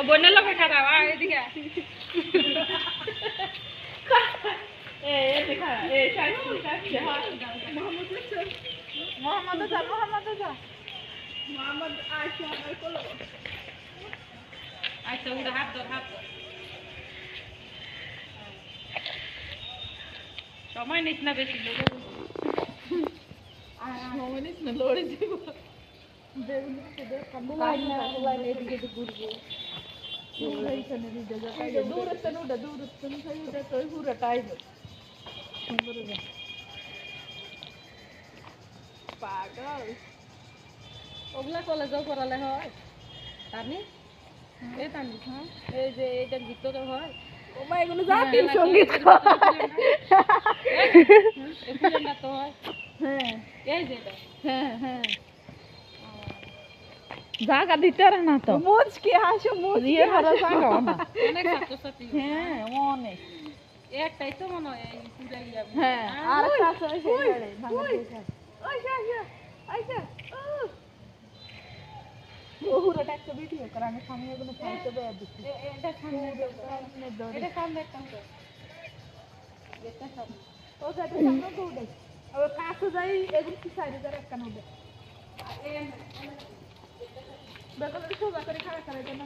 বন্যার লোকে খারাপ এদিকে আচ্ছা উড়া হাত ধর সময় নিস না বেশি সময় নিস না লড়ে দিব পাগল ওগুলা কলেজেও পড়ালে হয় তানি এই তানি এই যে এটা গীত হয় ও মা এগুলো জাতীয় সঙ্গীত তো হয় হ্যাঁ এই যে হ্যাঁ জায়গা দিতে আর না তো মোজ কি হাসো মোজ দিয়ে হারা জায়গা না অনেক ছাত্রছাত্রী হ্যাঁ অনেক একটাই তো মনে হয় এই পুরাই যাবে হ্যাঁ আর একটা আছে ওই সাইডে বাংলাদেশে আইসা ওহুরা একটা ভিডিও করে আমি সামনে এগুলো ফাইতে দেয়া দিচ্ছি এটা সামনে এটা সামনে একটা এটা সামনে ও যাতে সামনে তো উঠে আর কাছে যাই এগুলো কি সাইডে যার একটা উঠে বেকার সোজা করে খাড়া করে দেন